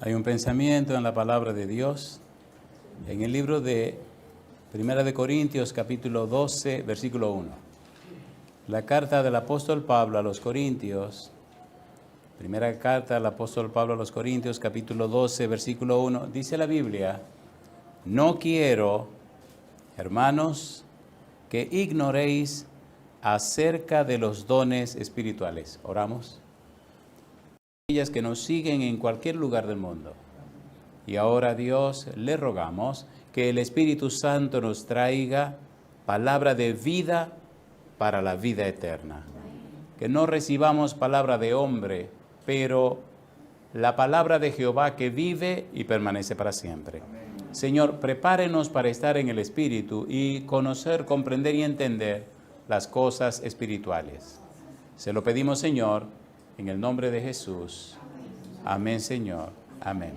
Hay un pensamiento en la palabra de Dios, en el libro de Primera de Corintios, capítulo 12, versículo 1. La carta del apóstol Pablo a los Corintios, primera carta del apóstol Pablo a los Corintios, capítulo 12, versículo 1, dice la Biblia: no quiero, hermanos, que ignoréis acerca de los dones espirituales. Oramos. Ellas que nos siguen en cualquier lugar del mundo. Y ahora, Dios, le rogamos que el Espíritu Santo nos traiga palabra de vida para la vida eterna. Que no recibamos palabra de hombre, pero la palabra de Jehová que vive y permanece para siempre. Señor, prepárenos para estar en el Espíritu y conocer, comprender y entender las cosas espirituales. Se lo pedimos, Señor, en el nombre de Jesús. Amén, Señor. Amén.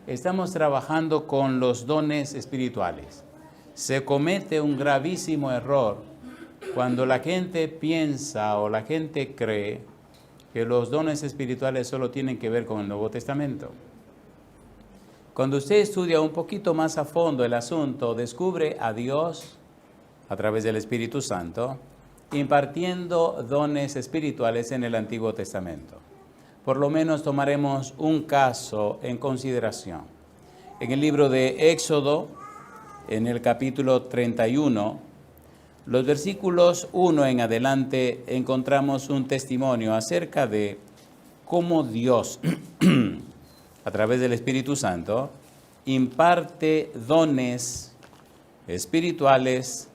Estamos trabajando con los dones espirituales. Se comete un gravísimo error cuando la gente piensa o la gente cree que los dones espirituales solo tienen que ver con el Nuevo Testamento. Cuando usted estudia un poquito más a fondo el asunto, descubre a Dios a través del Espíritu Santo impartiendo dones espirituales en el Antiguo Testamento. Por lo menos tomaremos un caso en consideración. En el libro de Éxodo, en el capítulo 31, los versículos 1 en adelante, encontramos un testimonio acerca de cómo Dios, a través del Espíritu Santo, imparte dones espirituales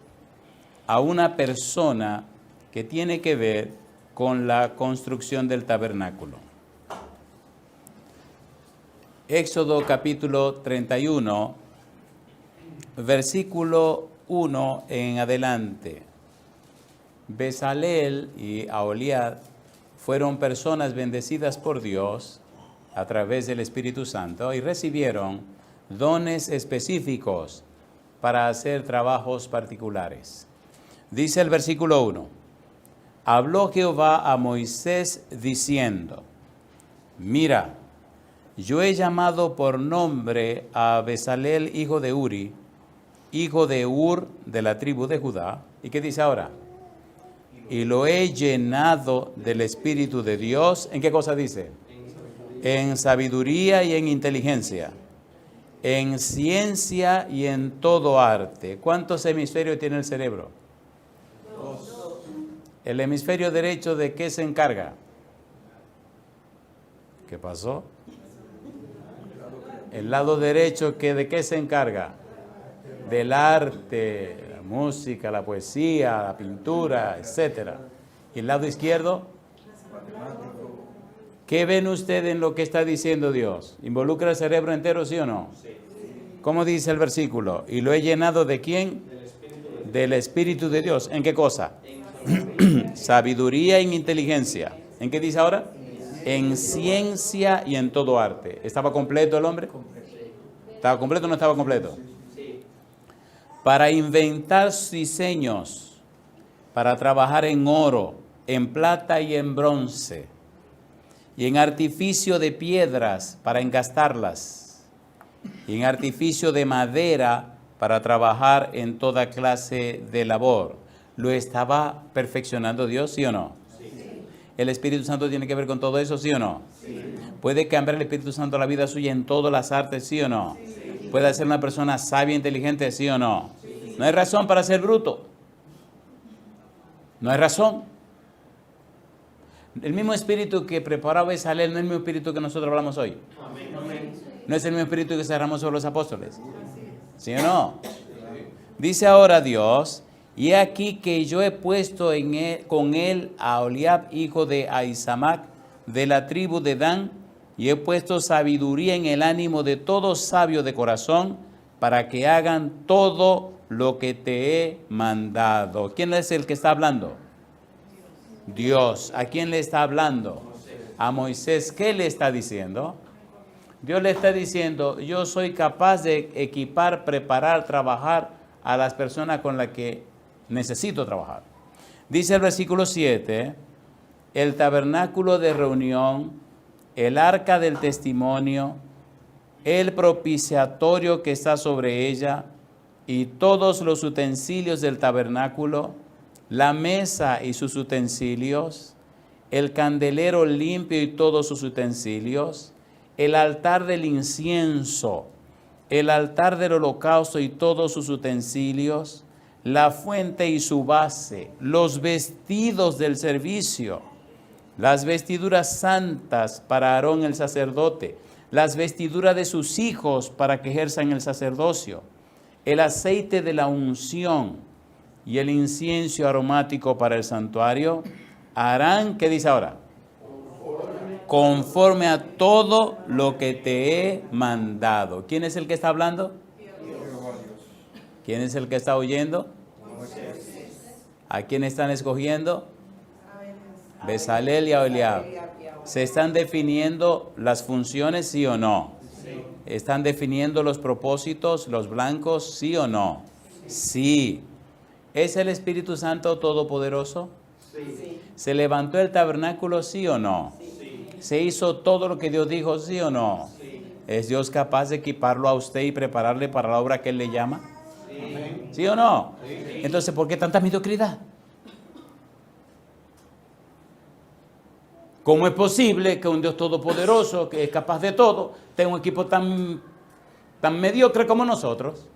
a una persona que tiene que ver con la construcción del tabernáculo. Éxodo capítulo 31, versículo 1 en adelante. Bezaleel y Aholiab fueron personas bendecidas por Dios a través del Espíritu Santo y recibieron dones específicos para hacer trabajos particulares. Dice el versículo 1, habló Jehová a Moisés diciendo, mira, yo he llamado por nombre a Bezaleel, hijo de Uri, hijo de Ur, de la tribu de Judá. ¿Y qué dice ahora? Y lo he llenado del Espíritu de Dios. ¿En qué cosa dice? En sabiduría y en inteligencia, en ciencia y en todo arte. ¿Cuántos hemisferios tiene el cerebro? Dos. ¿El hemisferio derecho de qué se encarga? ¿Qué pasó? El lado derecho, ¿de qué se encarga? Del arte, la música, la poesía, la pintura, etc. ¿Y el lado izquierdo? ¿Qué ven ustedes en lo que está diciendo Dios? ¿Involucra el cerebro entero, sí o no? Sí. ¿Cómo dice el versículo? ¿Y lo he llenado de quién? Del Espíritu de Dios. ¿En qué cosa? Sabiduría e inteligencia. ¿En qué dice ahora? En ciencia y en todo arte. ¿Estaba completo el hombre? ¿Estaba completo o no estaba completo? Para inventar diseños, para trabajar en oro, en plata y en bronce, y en artificio de piedras para engastarlas, y en artificio de madera para trabajar en toda clase de labor. ¿Lo estaba perfeccionando Dios, sí o no? Sí. ¿El Espíritu Santo tiene que ver con todo eso, sí o no? Sí. ¿Puede cambiar el Espíritu Santo la vida suya en todas las artes, sí o no? Sí. ¿Puede hacer una persona sabia e inteligente, sí o no? Sí. No hay razón para ser bruto. No hay razón. El mismo espíritu que preparaba Bezaleel no es el mismo espíritu que nosotros hablamos hoy. Amén. No es el mismo espíritu que se derramó sobre los apóstoles. ¿Sí o no? Dice ahora Dios, y aquí que yo he puesto con él a Aholiab, hijo de Ahisamac, de la tribu de Dan, y he puesto sabiduría en el ánimo de todo sabio de corazón, para que hagan todo lo que te he mandado. ¿Quién es el que está hablando? Dios. ¿A quién le está hablando? A Moisés. ¿Qué le está diciendo? Dios le está diciendo, yo soy capaz de equipar, preparar, trabajar a las personas con las que necesito trabajar. Dice el versículo 7, el tabernáculo de reunión, el arca del testimonio, el propiciatorio que está sobre ella, y todos los utensilios del tabernáculo, la mesa y sus utensilios, el candelero limpio y todos sus utensilios, el altar del incienso, el altar del holocausto y todos sus utensilios, la fuente y su base, los vestidos del servicio, las vestiduras santas para Aarón el sacerdote, las vestiduras de sus hijos para que ejerzan el sacerdocio, el aceite de la unción y el incienso aromático para el santuario, harán, ¿qué dice ahora? Conforme a todo lo que te he mandado. ¿Quién es el que está hablando? ¿Quién es el que está oyendo? ¿A quién están escogiendo? Bezalel y Aholiab. ¿Se están definiendo las funciones, sí o no? ¿Están definiendo los propósitos, los blancos, sí o no? Sí. ¿Es el Espíritu Santo Todopoderoso? Sí. ¿Se levantó el tabernáculo, sí o no? Sí. ¿Se hizo todo lo que Dios dijo, sí o no? Sí. ¿Es Dios capaz de equiparlo a usted y prepararle para la obra que Él le llama? Sí. ¿Sí o no? Sí. Entonces, ¿por qué tanta mediocridad? ¿Cómo es posible que un Dios todopoderoso, que es capaz de todo, tenga un equipo tan mediocre como nosotros?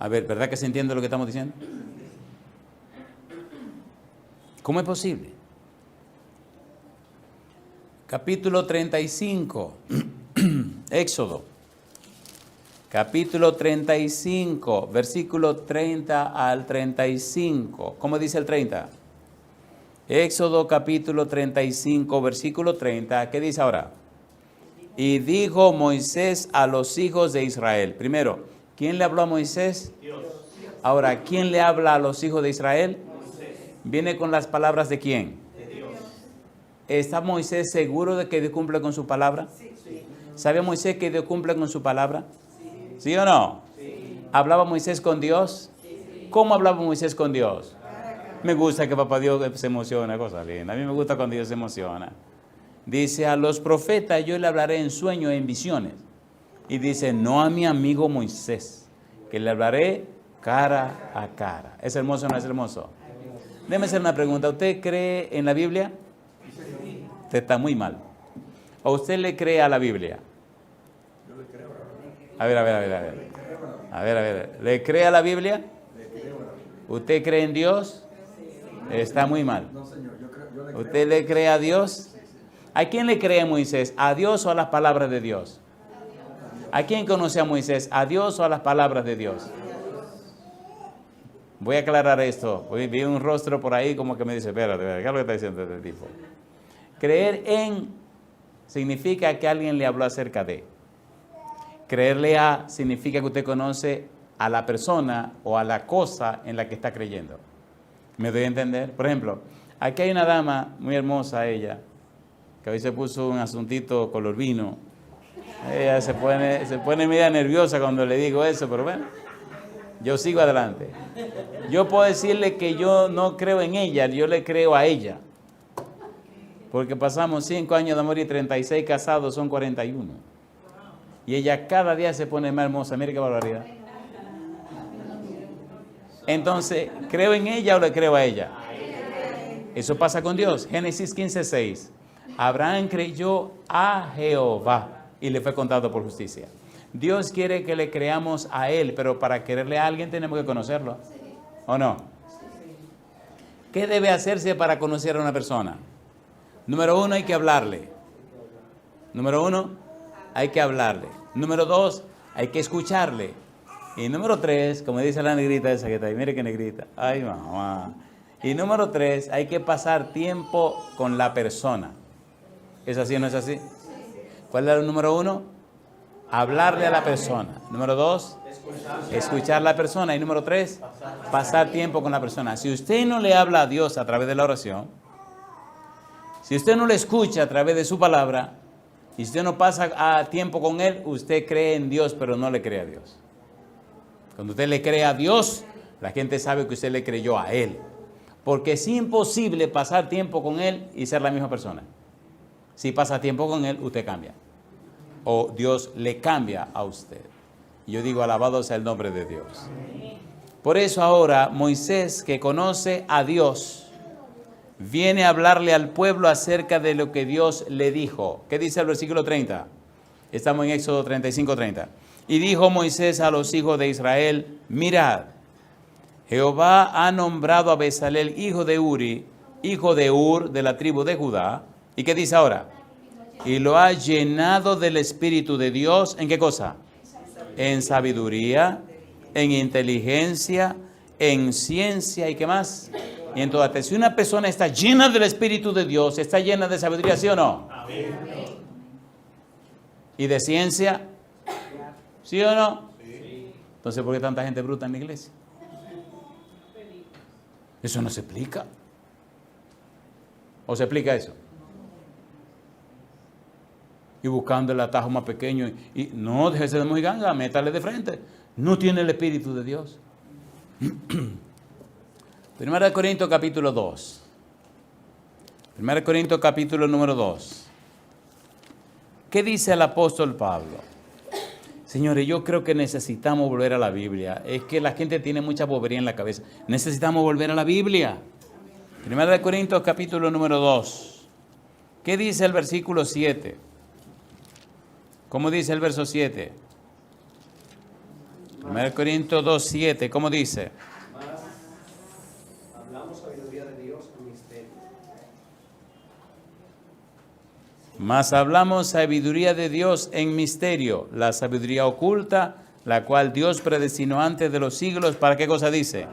A ver, ¿verdad que se entiende lo que estamos diciendo? ¿Cómo es posible? Capítulo 35, Éxodo. Capítulo 35, versículo 30 al 35. ¿Cómo dice el 30? Éxodo capítulo 35, versículo 30. ¿Qué dice ahora? Y dijo Moisés a los hijos de Israel. Primero, ¿quién le habló a Moisés? Dios. Ahora, ¿quién le habla a los hijos de Israel? Moisés. ¿Viene con las palabras de quién? De Dios. ¿Está Moisés seguro de que Dios cumple con su palabra? Sí. ¿Sabe Moisés que Dios cumple con su palabra? Sí. ¿Sí o no? Sí. ¿Hablaba Moisés con Dios? Sí. ¿Cómo hablaba Moisés con Dios? Me gusta que papá Dios se emociona, cosa linda. A mí me gusta cuando Dios se emociona. Dice, a los profetas yo le hablaré en sueños, en visiones. Y dice, no a mi amigo Moisés, que le hablaré cara a cara. ¿Es hermoso o no es hermoso? Déjeme hacer una pregunta. ¿Usted cree en la Biblia? Usted está muy mal. ¿O usted le cree a la Biblia? A ver. A ver. ¿Le cree a la Biblia? ¿Usted cree en Dios? Está muy mal. ¿Usted le cree a Dios? ¿A quién le cree Moisés? ¿A Dios o a las palabras de Dios? ¿A quién conoce a Moisés? ¿A Dios o a las palabras de Dios? Voy a aclarar esto. Vi un rostro por ahí como que me dice, espérate, ¿qué es lo que está diciendo este tipo? Creer en significa que alguien le habló acerca de. Creerle a significa que usted conoce a la persona o a la cosa en la que está creyendo. ¿Me doy a entender? Por ejemplo, aquí hay una dama muy hermosa, ella, que hoy se puso un asuntito color vino. Ella se pone media nerviosa cuando le digo eso, pero bueno, yo sigo adelante. Yo puedo decirle que yo no creo en ella, yo le creo a ella. Porque pasamos 5 años de amor y 36 casados, son 41. Y ella cada día se pone más hermosa, mire qué barbaridad. Entonces, ¿creo en ella o le creo a ella? Eso pasa con Dios. Génesis 15:6. Abraham creyó a Jehová y le fue contado por justicia. Dios quiere que le creamos a Él, pero para quererle a alguien tenemos que conocerlo. ¿O no? ¿Qué debe hacerse para conocer a una persona? Número 1, hay que hablarle. Número 1, hay que hablarle. Número 2, hay que escucharle. Y número 3, como dice la negrita esa que está ahí, mire qué negrita, ay mamá. Y número 3, hay que pasar tiempo con la persona. ¿Es así o no es así? ¿Cuál es el número 1? Hablarle a la persona. Número 2, escuchar a la persona. Y número 3, pasar tiempo con la persona. Si usted no le habla a Dios a través de la oración, si usted no le escucha a través de su palabra, y si usted no pasa tiempo con Él, usted cree en Dios, pero no le cree a Dios. Cuando usted le cree a Dios, la gente sabe que usted le creyó a Él. Porque es imposible pasar tiempo con Él y ser la misma persona. Si pasa tiempo con Él, usted cambia. o Dios le cambia a usted. Yo digo, alabado sea el nombre de Dios. Por eso ahora Moisés, que conoce a Dios, viene a hablarle al pueblo acerca de lo que Dios le dijo. ¿Qué dice el versículo 30? Estamos en Éxodo 35:30. Y dijo Moisés a los hijos de Israel, mirad, Jehová ha nombrado a Bezalel, hijo de Uri, hijo de Ur, de la tribu de Judá. ¿Y qué dice ahora? Y lo ha llenado del Espíritu de Dios. ¿En qué cosa? En sabiduría, en inteligencia, en ciencia y qué más. Y en toda. Si una persona está llena del Espíritu de Dios, está llena de sabiduría, ¿sí o no? Amén. ¿Y de ciencia? ¿Sí o no? Sí. Entonces, ¿por qué tanta gente bruta en la iglesia? Eso no se explica. ¿O se explica eso? Y buscando el atajo más pequeño. Y no, déjese de mojiganga, métale de frente. No tiene el Espíritu de Dios. Primera de Corintios capítulo 2. Primera de Corintios capítulo número 2. ¿Qué dice el apóstol Pablo? Señores, yo creo que necesitamos volver a la Biblia. Es que la gente tiene mucha bobería en la cabeza. Necesitamos volver a la Biblia. Primera de Corintios capítulo número 2. ¿Qué dice el versículo 7? ¿Cómo dice el verso 7? 1 Corintios 2, 7. ¿Cómo dice? Hablamos sabiduría de Dios en misterio. Mas hablamos sabiduría de Dios en misterio, la sabiduría oculta, la cual Dios predestinó antes de los siglos. ¿Para qué cosa dice?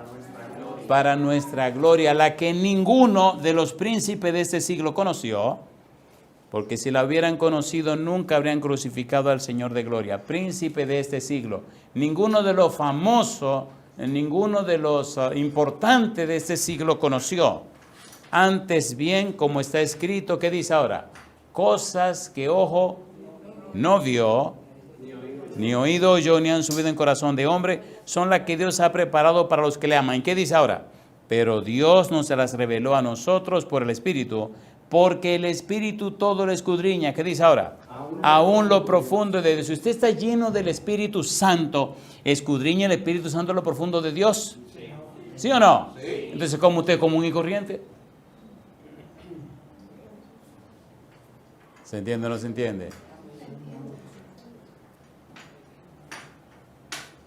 Para nuestra gloria, la que ninguno de los príncipes de este siglo conoció. Porque si la hubieran conocido, nunca habrían crucificado al Señor de gloria. Príncipe de este siglo. Ninguno de los famosos, ninguno de los importantes de este siglo conoció. Antes bien, como está escrito, ¿qué dice ahora? Cosas que ojo no vio, ni oído oyó, ni han subido en corazón de hombre, son las que Dios ha preparado para los que le aman. ¿Qué dice ahora? Pero Dios nos las reveló a nosotros por el Espíritu, porque el Espíritu todo lo escudriña. ¿Qué dice ahora? Aún lo profundo de Dios. Si usted está lleno del Espíritu Santo, ¿escudriña el Espíritu Santo lo profundo de Dios? ¿Sí o no? Sí. Entonces, ¿cómo usted es común y corriente? ¿Se entiende o no se entiende?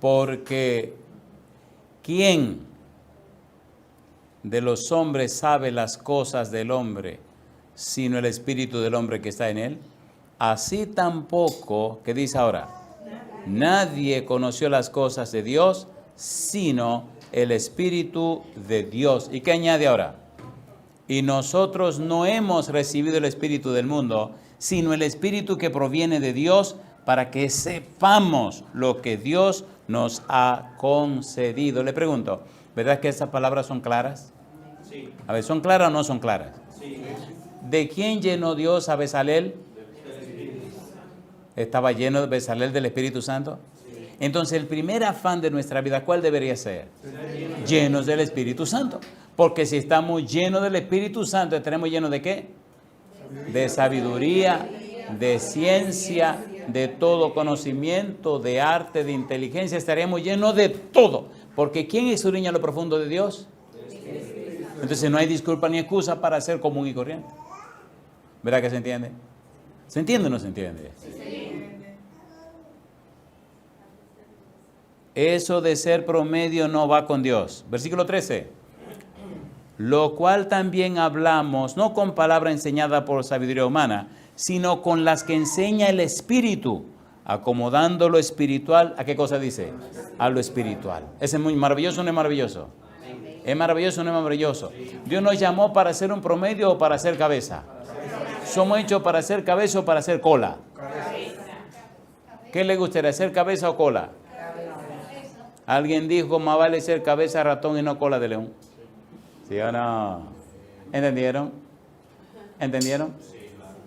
Porque ¿quién de los hombres sabe las cosas del hombre, sino el espíritu del hombre que está en él? Así tampoco, ¿qué dice ahora? Nadie conoció las cosas de Dios, sino el Espíritu de Dios. ¿Y qué añade ahora? Y nosotros no hemos recibido el espíritu del mundo, sino el Espíritu que proviene de Dios, para que sepamos lo que Dios nos ha concedido. Le pregunto, ¿verdad que esas palabras son claras? Sí. A ver, ¿son claras o no son claras? Sí. ¿De quién llenó Dios a Bezalel? ¿Estaba lleno de Bezalel del Espíritu Santo? Sí. Entonces, el primer afán de nuestra vida, ¿cuál debería ser? Llenos del Espíritu Santo. Porque si estamos llenos del Espíritu Santo, ¿estaremos llenos de qué? De sabiduría, de ciencia, de todo conocimiento, de arte, de inteligencia. Estaremos llenos de todo. Porque ¿quién escudriña lo profundo de Dios? Entonces no hay disculpa ni excusa para ser común y corriente. ¿Verdad que se entiende? ¿Se entiende o no se entiende? Eso de ser promedio no va con Dios. Versículo 13. Lo cual también hablamos, no con palabra enseñada por sabiduría humana, sino con las que enseña el Espíritu, acomodando lo espiritual. ¿A qué cosa dice? A lo espiritual. ¿Ese es muy maravilloso o no es maravilloso? ¿Es maravilloso o no es maravilloso? Dios nos llamó para ser un promedio o para ser cabeza. ¿Somos hechos para ser cabeza o para ser cola? ¿Qué le gustaría, ser cabeza o cola? Alguien dijo, más vale ser cabeza de ratón y no cola de león. ¿Sí o no? ¿Entendieron? ¿Entendieron?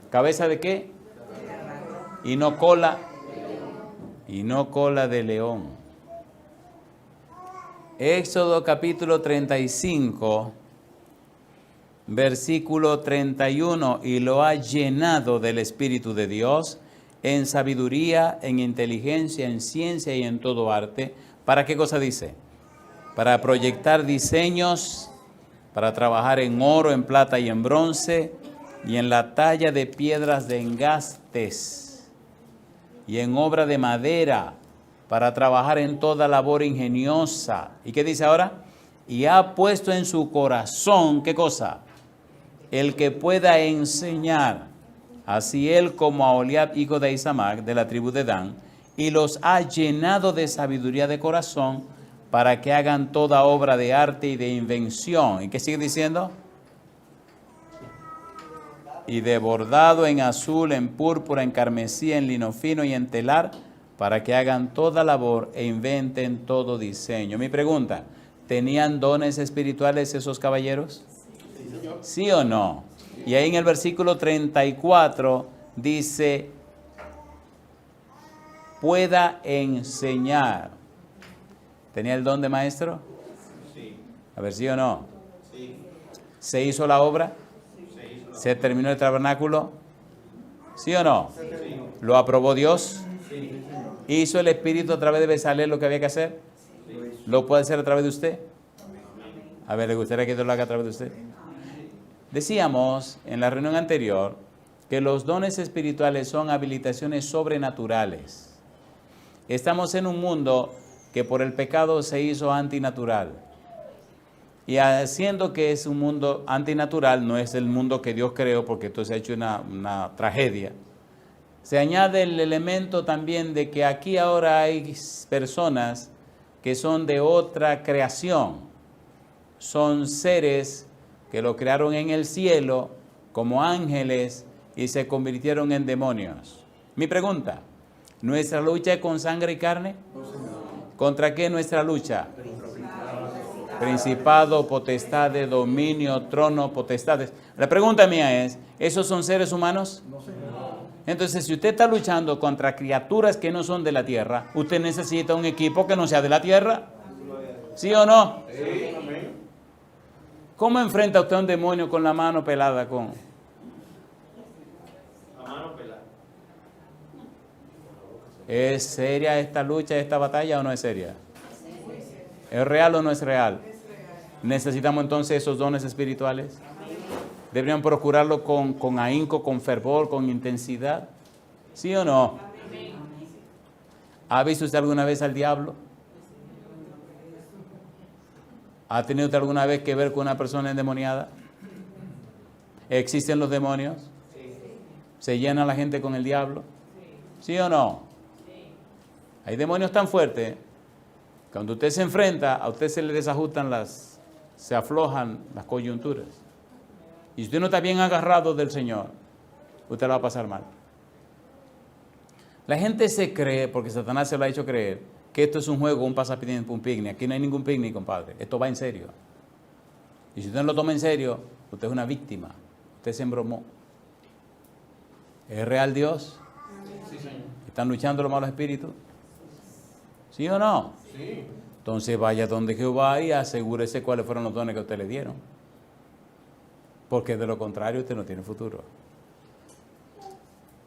¿Cabeza de qué? Y no cola. Y no cola de león. Éxodo capítulo 35, versículo 31. Y lo ha llenado del Espíritu de Dios en sabiduría, en inteligencia, en ciencia y en todo arte. ¿Para qué cosa dice? Para proyectar diseños, para trabajar en oro, en plata y en bronce, y en la talla de piedras de engastes, y en obra de madera, para trabajar en toda labor ingeniosa. ¿Y qué dice ahora? Y ha puesto en su corazón, ¿qué cosa? El que pueda enseñar, así él como a Oliab, hijo de Isamac, de la tribu de Dan, y los ha llenado de sabiduría de corazón, para que hagan toda obra de arte y de invención. ¿Y qué sigue diciendo? Y de bordado en azul, en púrpura, en carmesí, en lino fino y en telar, para que hagan toda labor e inventen todo diseño. Mi pregunta, ¿tenían dones espirituales esos caballeros? ¿Sí o no? Y ahí en el versículo 34 dice, pueda enseñar. ¿Tenía el don de maestro? Sí. A ver, ¿sí o no? Sí. ¿Se hizo la obra? Sí. ¿Se terminó el tabernáculo? ¿Sí o no? Sí. ¿Lo aprobó Dios? Sí. ¿Hizo el Espíritu a través de Bezalel lo que había que hacer? Sí. ¿Lo puede hacer a través de usted? A ver, ¿le gustaría que Dios lo haga a través de usted? Decíamos en la reunión anterior que los dones espirituales son habilitaciones sobrenaturales. Estamos en un mundo que por el pecado se hizo antinatural. Y haciendo que es un mundo antinatural, no es el mundo que Dios creó, porque esto se ha hecho una tragedia. Se añade el elemento también de que aquí ahora hay personas que son de otra creación. Son seres que lo crearon en el cielo como ángeles y se convirtieron en demonios. Mi pregunta, ¿nuestra lucha es con sangre y carne? ¿Contra qué nuestra lucha? Principado, potestades, dominio, trono, potestades. La pregunta mía es, ¿esos son seres humanos? Entonces, si usted está luchando contra criaturas que no son de la tierra, usted necesita un equipo que no sea de la tierra. ¿Sí o no? Sí. ¿Cómo enfrenta usted a un demonio con la mano pelada? La mano pelada. ¿Es seria esta lucha, esta batalla o no es seria? ¿Es real o no es real? ¿Necesitamos entonces esos dones espirituales? ¿Deberían procurarlo con ahínco, con fervor, con intensidad? ¿Sí o no? ¿Ha visto usted alguna vez al diablo? ¿Ha tenido usted alguna vez que ver con una persona endemoniada? ¿Existen los demonios? ¿Se llena la gente con el diablo? ¿Sí o no? Hay demonios tan fuertes, cuando usted se enfrenta, a usted se le desajustan se aflojan las coyunturas. Y si usted no está bien agarrado del Señor, usted la va a pasar mal. La gente se cree, porque Satanás se lo ha hecho creer, que esto es un juego, un pasatiempo, un picnic. Aquí no hay ningún picnic, compadre. Esto va en serio. Y si usted no lo toma en serio, usted es una víctima. Usted se embromó. ¿Es real Dios? Sí, señor. ¿Están luchando los malos espíritus? ¿Sí o no? Sí. Entonces vaya donde Jehová y asegúrese cuáles fueron los dones que usted le dieron. Porque de lo contrario usted no tiene futuro.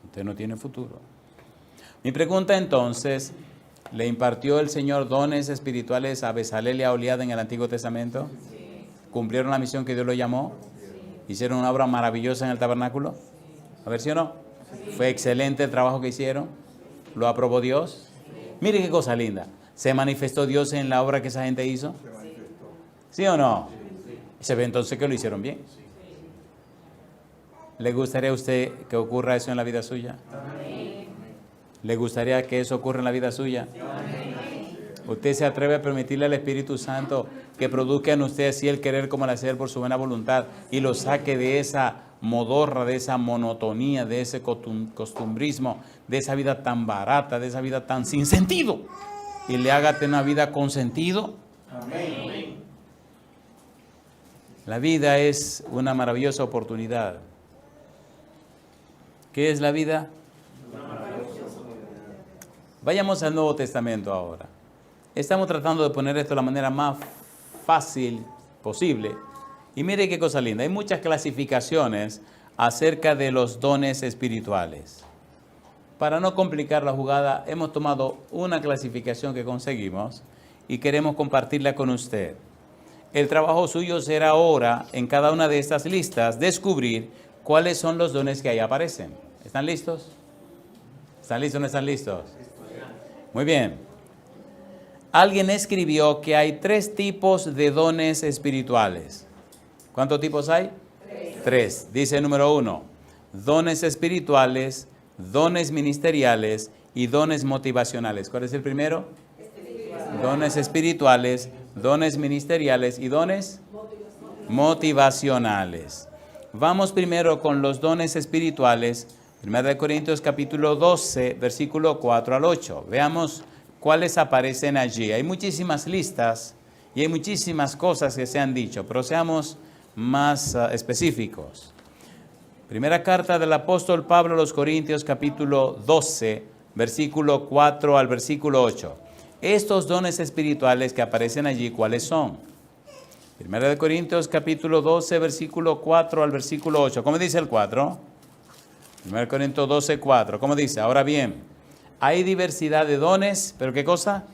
Usted no tiene futuro. Mi pregunta entonces, ¿le impartió el Señor dones espirituales a Bezalel y a Oliab en el Antiguo Testamento? Sí. ¿Cumplieron la misión que Dios lo llamó? Sí. ¿Hicieron una obra maravillosa en el tabernáculo? A ver, ¿sí o no? Sí. ¿Fue excelente el trabajo que hicieron? ¿Lo aprobó Dios? Mire qué cosa linda. ¿Se manifestó Dios en la obra que esa gente hizo? ¿Sí o no? Se ve entonces que lo hicieron bien. ¿Le gustaría a usted que ocurra eso en la vida suya? ¿Le gustaría que eso ocurra en la vida suya? ¿Usted se atreve a permitirle al Espíritu Santo que produzca en usted así el querer como el hacer por su buena voluntad y lo saque de esa modorra, de esa monotonía, de ese costumbrismo, de esa vida tan barata, de esa vida tan sin sentido, y le haga tener una vida con sentido? Amén. La vida es una maravillosa oportunidad. ¿Qué es la vida? Vayamos al Nuevo Testamento ahora. Estamos tratando de poner esto de la manera más fácil posible. Y mire qué cosa linda. Hay muchas clasificaciones acerca de los dones espirituales. para no complicar la jugada, hemos tomado una clasificación que conseguimos y queremos compartirla con usted. El trabajo suyo será ahora, en cada una de estas listas, descubrir cuáles son los dones que ahí aparecen. ¿Están listos? ¿Están listos o no están listos? Muy bien. Alguien escribió que hay 3 tipos de dones espirituales. ¿Cuántos tipos hay? 3. Dice número 1, dones espirituales, dones ministeriales y dones motivacionales. ¿Cuál es el primero? Dones espirituales, dones ministeriales y dones motivacionales. Vamos primero con los dones espirituales. 1 Corintios capítulo 12, versículo 4 al 8. Veamos cuáles aparecen allí. Hay muchísimas listas y hay muchísimas cosas que se han dicho, pero seamos más específicos. Primera carta del apóstol Pablo a los Corintios capítulo 12, versículo 4 al versículo 8. Estos dones espirituales que aparecen allí, ¿cuáles son? Primera de Corintios capítulo 12, versículo 4 al versículo 8. ¿Cómo dice el 4? 1 Corintios 12, 4. ¿Cómo dice? Ahora bien, hay diversidad de dones, ¿pero qué cosa?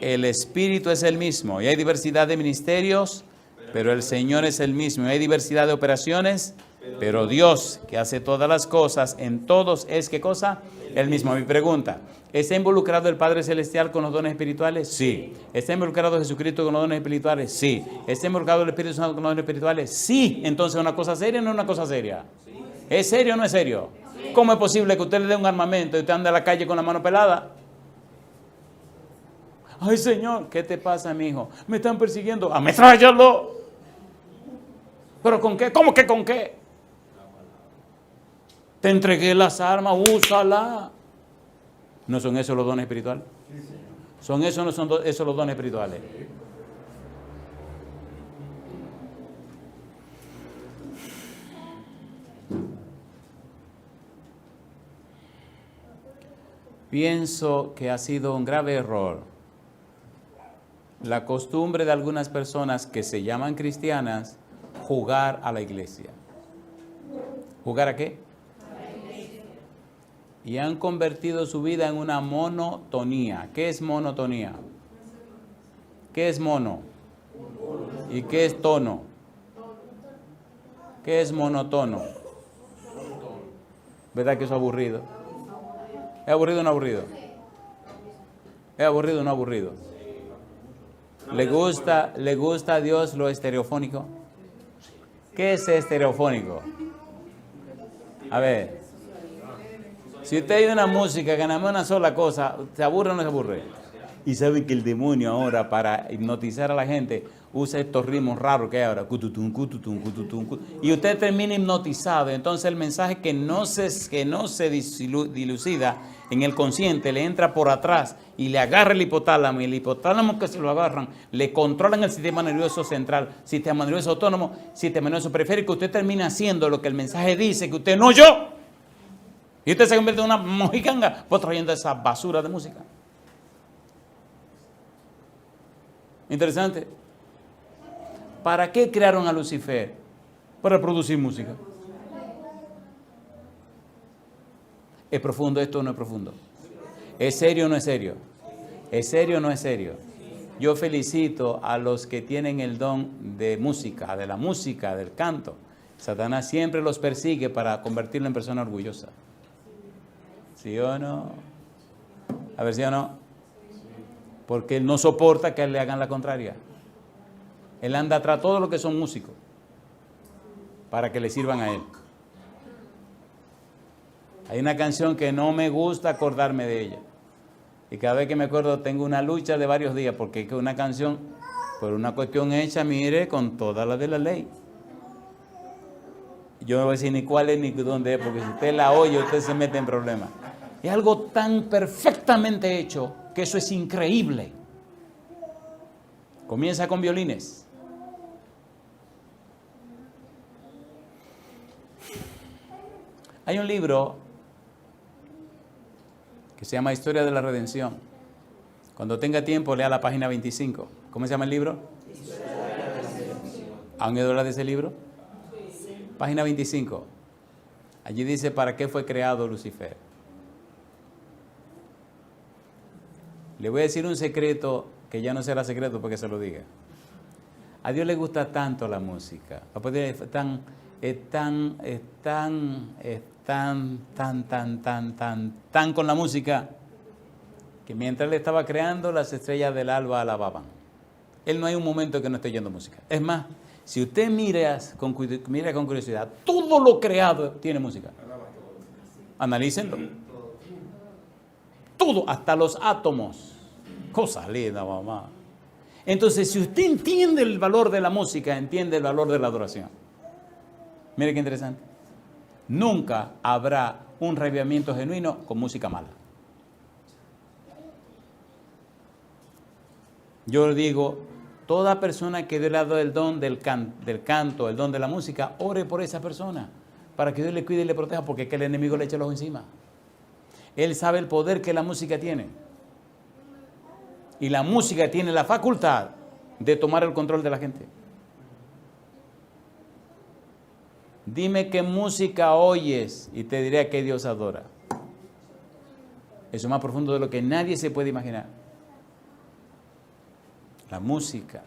El Espíritu es el mismo. Y hay diversidad de ministerios, pero el Señor es el mismo. Y hay diversidad de operaciones, pero Dios, que hace todas las cosas, en todos es, ¿qué cosa? El mismo. Mi pregunta, ¿está involucrado el Padre Celestial con los dones espirituales? Sí. ¿Está involucrado Jesucristo con los dones espirituales? Sí. ¿Está involucrado el Espíritu Santo con los dones espirituales? Sí. Entonces, ¿es una cosa seria o no es una cosa seria? ¿Es serio o no es serio? ¿Cómo es posible que usted le dé un armamento y usted ande a la calle con la mano pelada? Ay, Señor, ¿qué te pasa, mi hijo? Me están persiguiendo. ¡Ametrállalo! ¿Pero con qué? ¿Cómo que con qué? Te entregué las armas, úsala. ¿No son esos los dones espirituales? ¿Son esos o no son esos los dones espirituales? Pienso que ha sido un grave error la costumbre de algunas personas que se llaman cristianas jugar a la iglesia. ¿Jugar a qué? Y han convertido su vida en una monotonía. ¿Qué es monotonía? ¿Qué es mono? ¿Y qué es tono? ¿Qué es monotono? ¿Verdad que eso es aburrido? ¿Es aburrido o no aburrido? ¿Es aburrido o no aburrido? ¿Le gusta a Dios lo estereofónico? ¿Qué es estereofónico? A ver, si usted hay una música que nada más una sola cosa, ¿se aburre o no se aburre? Y sabe que el demonio ahora, para hipnotizar a la gente, usa estos ritmos raros que hay ahora. Cututun, cututun, cututun, cututun, y usted termina hipnotizado. Entonces el mensaje que no se dilucida en el consciente le entra por atrás y le agarra el hipotálamo. Y el hipotálamo que se lo agarran, le controlan el sistema nervioso central, sistema nervioso autónomo, sistema nervioso periférico. Usted termina haciendo lo que el mensaje dice que usted no oyó. Y usted se convierte en una mojiganga por trayendo esa basura de música. Interesante. ¿Para qué crearon a Lucifer? Para producir música. ¿Es profundo esto o no es profundo? ¿Es serio o no es serio? ¿Es serio o no es serio? Yo felicito a los que tienen el don de música, de la música, del canto. Satanás siempre los persigue para convertirlo en persona orgullosa. ¿Sí o no? A ver, ¿sí o no? Porque él no soporta que le hagan la contraria. Él anda atrás todo lo que son músicos para que le sirvan a él. Hay una canción que no me gusta acordarme de ella. Y cada vez que me acuerdo tengo una lucha de varios días porque es una canción, por una cuestión hecha, mire, con toda la de la ley. Yo no voy a decir ni cuál es ni dónde es, porque si usted la oye, usted se mete en problemas. Es algo tan perfectamente hecho que eso es increíble. Comienza con violines. Hay un libro que se llama Historia de la Redención. Cuando tenga tiempo, lea la página 25. ¿Cómo se llama el libro? ¿Han oído hablar de ese libro? Página 25. Allí dice para qué fue creado Lucifer. Le voy a decir un secreto que ya no será secreto porque se lo diga. A Dios le gusta tanto la música. Tan con la música que mientras él estaba creando, las estrellas del alba alababan. Él no hay un momento que no esté oyendo música. Es más, si usted mira con curiosidad, todo lo creado tiene música. Analícenlo. Todo, hasta los átomos. Cosa linda, mamá. Entonces, si usted entiende el valor de la música, entiende el valor de la adoración. Mire qué interesante. Nunca habrá un reavivamiento genuino con música mala. Yo digo, toda persona que Dios le ha dado el don del canto, el don de la música, ore por esa persona, para que Dios le cuide y le proteja, porque es que el enemigo le echa el ojo encima. Él sabe el poder que la música tiene. Y la música tiene la facultad de tomar el control de la gente. Dime qué música oyes y te diré a qué Dios adora. Eso es más profundo de lo que nadie se puede imaginar. La música.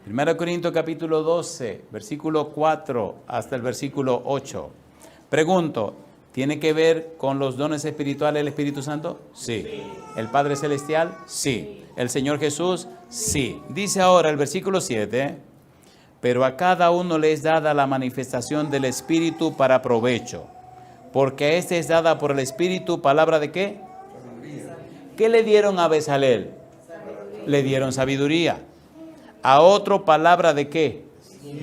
1 Corintios capítulo 12, versículo 4 hasta el versículo 8. Pregunto, ¿tiene que ver con los dones espirituales del Espíritu Santo? Sí. ¿El Padre Celestial? Sí. ¿El Señor Jesús? Sí. Dice ahora el versículo 7, pero a cada uno le es dada la manifestación del Espíritu para provecho, porque a este es dada por el Espíritu palabra de ¿qué? ¿Qué le dieron a Bezalel? Le dieron sabiduría. A otro palabra de ¿qué?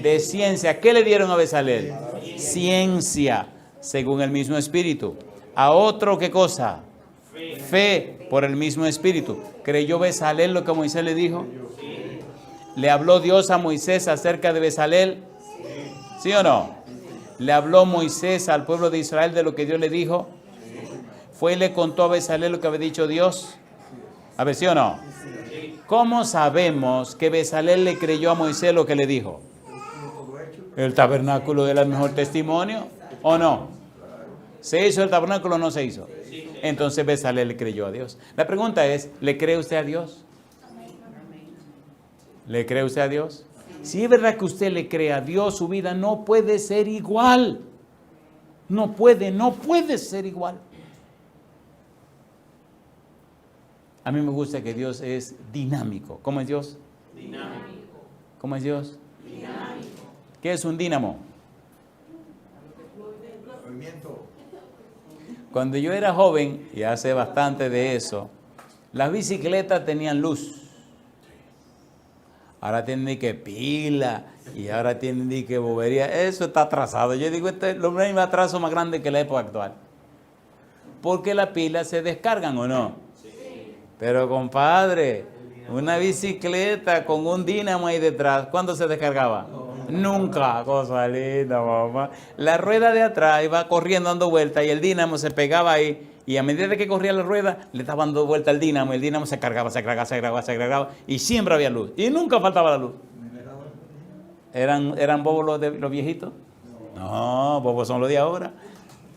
De ciencia. ¿Qué le dieron a Bezalel? Ciencia, según el mismo Espíritu. A otro ¿qué cosa? Fe, por el mismo Espíritu. ¿Creyó Bezalel lo que Moisés le dijo? ¿Le habló Dios a Moisés acerca de Bezalel? ¿Sí o no? ¿Le habló Moisés al pueblo de Israel de lo que Dios le dijo? ¿Fue y le contó a Bezalel lo que había dicho Dios? A ver, ¿sí o no? ¿Cómo sabemos que Bezalel le creyó a Moisés lo que le dijo? ¿El tabernáculo era el mejor testimonio o no? ¿Se hizo el tabernáculo o no se hizo? Entonces Bezalel le creyó a Dios. La pregunta es, ¿le cree usted a Dios? ¿Le cree usted a Dios? Si es verdad que usted le cree a Dios, su vida no puede ser igual. No puede ser igual. A mí me gusta que Dios es dinámico. ¿Cómo es Dios? Dinámico. ¿Cómo es Dios? Dinámico. ¿Qué es un dínamo? Movimiento. Cuando yo era joven, y hace bastante de eso, las bicicletas tenían luz. Ahora tienen que pila, y ahora tienen que bobería. Eso está atrasado. Yo digo, este es el mismo atraso más grande que la época actual. Porque las pilas se descargan, ¿o no? Pero compadre, una bicicleta con un dínamo ahí detrás, ¿cuándo se descargaba? Nunca, cosa linda, mamá. La rueda de atrás iba corriendo dando vueltas y el dínamo se pegaba ahí y a medida que corría la rueda le estaba dando vuelta al dínamo y el dínamo se cargaba y siempre había luz y nunca faltaba la luz. ¿Eran bobos los viejitos? No, bobos son los de ahora.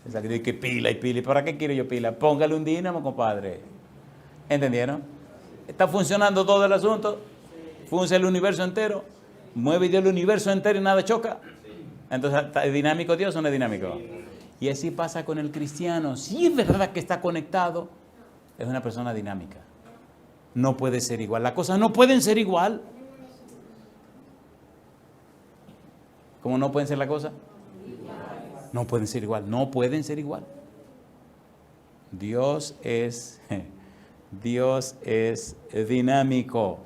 O sea, que pila y pila. ¿Y para qué quiero yo pila? Póngale un dínamo, compadre. ¿Entendieron? Está funcionando todo el asunto. Funciona el universo entero. Mueve Dios el universo entero y nada choca. Entonces, ¿es dinámico Dios o no es dinámico? Y así pasa con el cristiano. Si es verdad que está conectado, es una persona dinámica. No puede ser igual. Las cosas no pueden ser igual. ¿Cómo no pueden ser las cosas? No pueden ser igual. No pueden ser igual. Dios es dinámico.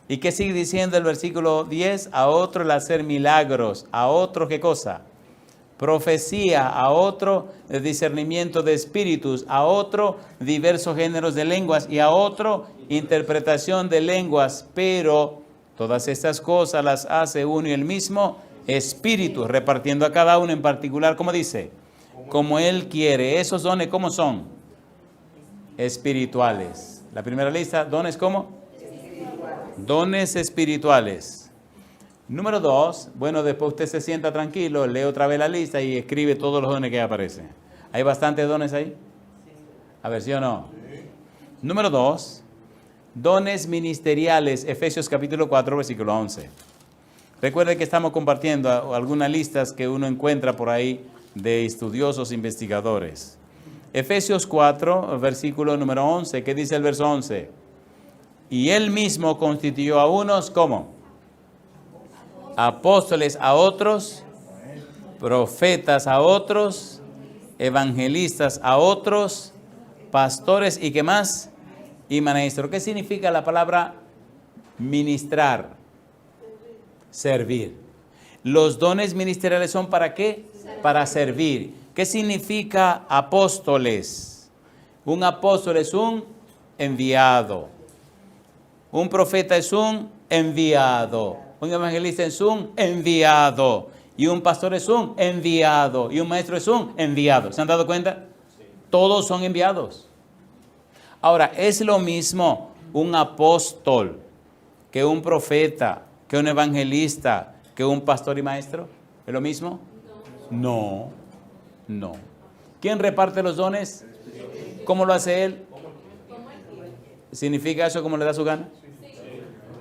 ¿Y qué sigue diciendo el versículo 10? A otro el hacer milagros, a otro ¿qué cosa? Profecía, a otro el discernimiento de espíritus, a otro diversos géneros de lenguas y a otro interpretación de lenguas, pero todas estas cosas las hace uno y el mismo Espíritu, repartiendo a cada uno en particular, ¿cómo dice? Como Él quiere. ¿Esos dones cómo son? Espirituales. La primera lista, ¿dones cómo? Dones espirituales. Número 2, bueno, después usted se sienta tranquilo, lee otra vez la lista y escribe todos los dones que aparecen. ¿Hay bastantes dones ahí? A ver, ¿sí o no? Número 2, dones ministeriales, Efesios capítulo 4, versículo 11. Recuerden que estamos compartiendo algunas listas que uno encuentra por ahí de estudiosos investigadores. Efesios 4, versículo número 11, ¿qué dice el verso 11? Y él mismo constituyó a unos, ¿cómo? Apóstoles, a otros, profetas, a otros, evangelistas, a otros, pastores, ¿y qué más? Y maestros. ¿Qué significa la palabra ministrar? Servir. Los dones ministeriales son ¿para qué? Para servir. ¿Qué significa apóstoles? Un apóstol es un enviado. Un profeta es un enviado. Un evangelista es un enviado. Y un pastor es un enviado. Y un maestro es un enviado. ¿Se han dado cuenta? Sí. Todos son enviados. Ahora, ¿es lo mismo un apóstol que un profeta, que un evangelista, que un pastor y maestro? ¿Es lo mismo? No. No. ¿Quién reparte los dones? ¿Cómo lo hace él? ¿Significa eso como le da su gana?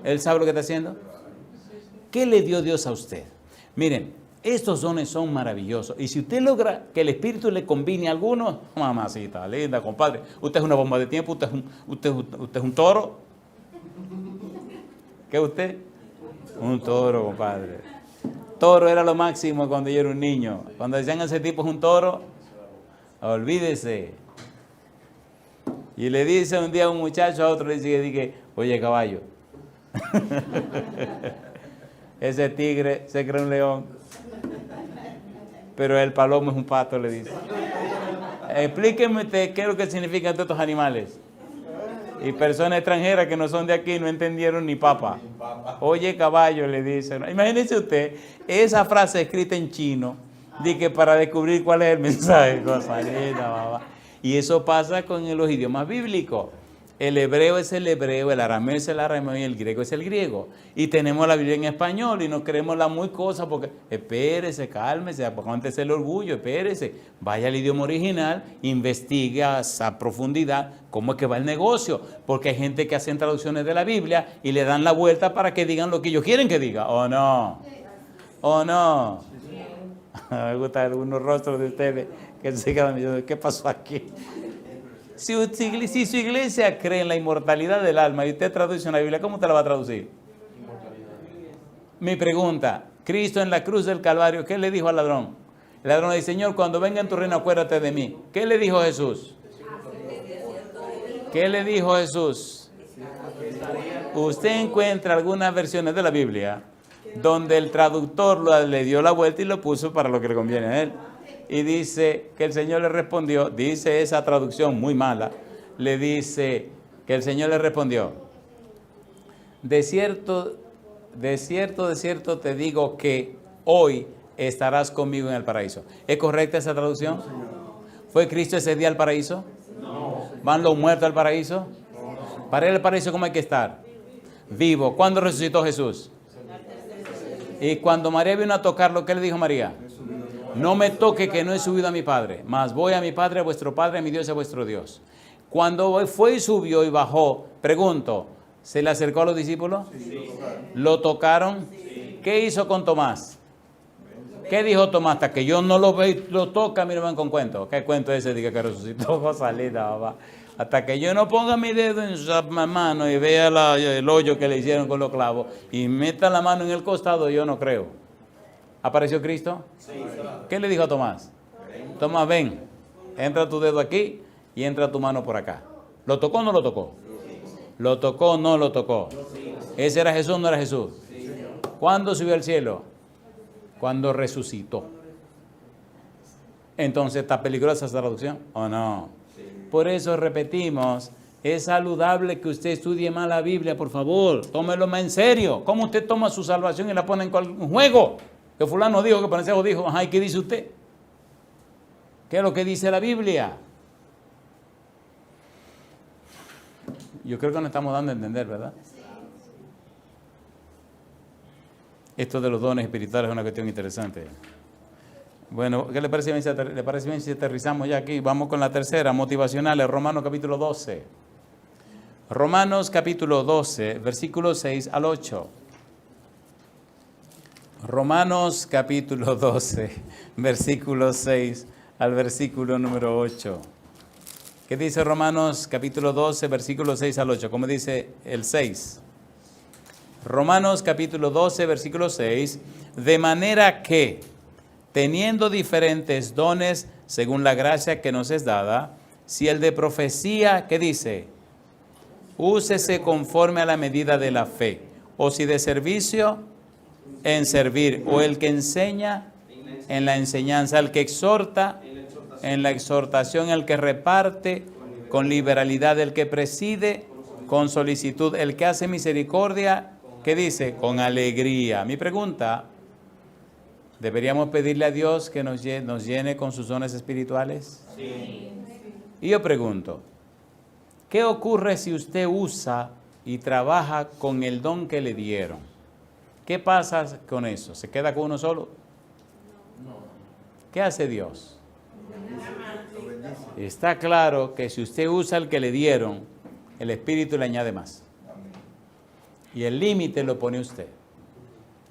¿Él sabe lo que está haciendo? ¿Qué le dio Dios a usted? Miren, estos dones son maravillosos. Y si usted logra que el Espíritu le combine a algunos, mamacita linda, compadre, usted es una bomba de tiempo, usted es un toro. ¿Qué es usted? Un toro, compadre. Toro era lo máximo cuando yo era un niño. Cuando decían ese tipo es un toro, olvídese. Y le dice un día a un muchacho a otro, le dice, oye caballo, ese tigre se cree un león, pero el palomo es un pato, le dice. Explíqueme usted qué es lo que significan todos estos animales. Y personas extranjeras que no son de aquí no entendieron ni papa. Oye caballo, le dicen. Imagínese usted esa frase escrita en chino, de que para descubrir cuál es el mensaje. Cosa linda, baba. Y eso pasa con los idiomas bíblicos. El hebreo es el hebreo, el arameo es el arameo y el griego es el griego. Y tenemos la Biblia en español y no creemos la muy cosa porque, espérese, cálmese, aguántese el orgullo, espérese. Vaya al idioma original, investigue a profundidad cómo es que va el negocio. Porque hay gente que hacen traducciones de la Biblia y le dan la vuelta para que digan lo que ellos quieren que diga. ¿O no? ¿O no? Me gustan algunos rostros de ustedes que se quedan diciendo, ¿qué pasó aquí? Si su iglesia cree en la inmortalidad del alma y usted traduce una Biblia, ¿cómo te la va a traducir? Mi pregunta, Cristo en la cruz del Calvario, ¿qué le dijo al ladrón? El ladrón le dice, Señor, cuando venga en tu reino, acuérdate de mí. ¿Qué le dijo Jesús? ¿Qué le dijo Jesús? Usted encuentra algunas versiones de la Biblia donde el traductor le dio la vuelta y lo puso para lo que le conviene a él. Y dice que el Señor le respondió, dice esa traducción muy mala, le dice que el Señor le respondió, de cierto te digo que hoy estarás conmigo en el paraíso. ¿Es correcta esa traducción? ¿Fue Cristo ese día al paraíso? No. ¿Van los muertos al paraíso? No. Para ir al paraíso, ¿cómo hay que estar? Vivo. ¿Cuándo resucitó Jesús? Y cuando María vino a tocarlo, ¿qué le dijo María? No me toque que no he subido a mi Padre, mas voy a mi Padre, a vuestro Padre, a mi Dios, a vuestro Dios. Cuando fue y subió y bajó, pregunto, ¿se le acercó a los discípulos? Sí. ¿Lo tocaron? Sí. ¿Qué hizo con Tomás? ¿Qué dijo Tomás? Hasta que yo no lo veo y lo toca, mira, van con cuento. ¿Qué cuento ese? Diga que resucitó, cosa linda, papá. Hasta que yo no ponga mi dedo en su mano y vea el hoyo que le hicieron con los clavos y meta la mano en el costado, yo no creo. ¿Apareció Cristo? Sí. ¿Qué le dijo a Tomás? Tomás, ven, entra tu dedo aquí y entra tu mano por acá. ¿Lo tocó o no lo tocó? ¿Lo tocó o no lo tocó? ¿Ese era Jesús o no era Jesús? ¿Cuándo subió al cielo? Cuando resucitó. Entonces, ¿está peligrosa esa traducción o no? Por eso repetimos, es saludable que usted estudie más la Biblia, por favor. Tómelo más en serio. ¿Cómo usted toma su salvación y la pone en un juego? Que fulano dijo, que Panesejo dijo, ajá, ¿y qué dice usted? ¿Qué es lo que dice la Biblia? Yo creo que nos estamos dando a entender, ¿verdad? Esto de los dones espirituales es una cuestión interesante. Bueno, ¿qué le parece bien si aterrizamos ya aquí? Vamos con la tercera, motivacionales, Romanos capítulo 12. Romanos capítulo 12, versículos 6 al 8. Romanos capítulo 12, versículo 6 al versículo número 8. ¿Qué dice Romanos capítulo 12, versículo 6 al 8? ¿Cómo dice el 6? Romanos capítulo 12, versículo 6. De manera que, teniendo diferentes dones según la gracia que nos es dada, si el de profecía, ¿qué dice? Úsese conforme a la medida de la fe. O si de servicio, en servir. O el que enseña, en la enseñanza. El que exhorta, en la exhortación. El que reparte, con liberalidad. El que preside, con solicitud. El que hace misericordia, ¿qué dice? Con alegría. Mi pregunta, ¿deberíamos pedirle a Dios que nos llene con sus dones espirituales? Sí. Y yo pregunto, ¿qué ocurre si usted usa y trabaja con el don que le dieron? ¿Qué pasa con eso? ¿Se queda con uno solo? No. ¿Qué hace Dios? Está claro que si usted usa el que le dieron, el Espíritu le añade más. Y el límite lo pone usted.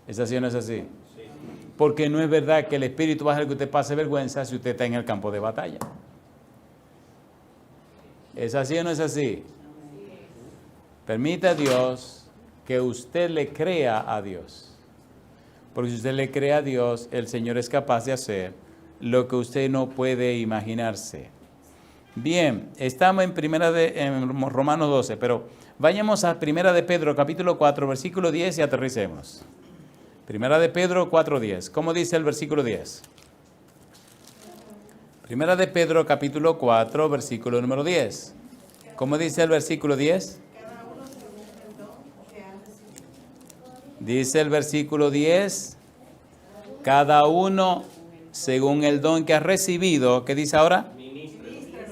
¿Es así o no es así? Porque no es verdad que el Espíritu va a hacer que usted pase vergüenza si usted está en el campo de batalla. ¿Es así o no es así? Permita a Dios que usted le crea a Dios. Porque si usted le cree a Dios, el Señor es capaz de hacer lo que usted no puede imaginarse. Bien, estamos en Romanos 12, pero vayamos a Primera de Pedro, capítulo 4, versículo 10 y aterricemos. Primera de Pedro 4:10. ¿Cómo dice el versículo 10? Primera de Pedro, capítulo 4, versículo número 10. ¿Cómo dice el versículo 10? Dice el versículo 10, cada uno según el don que ha recibido. ¿Qué dice ahora?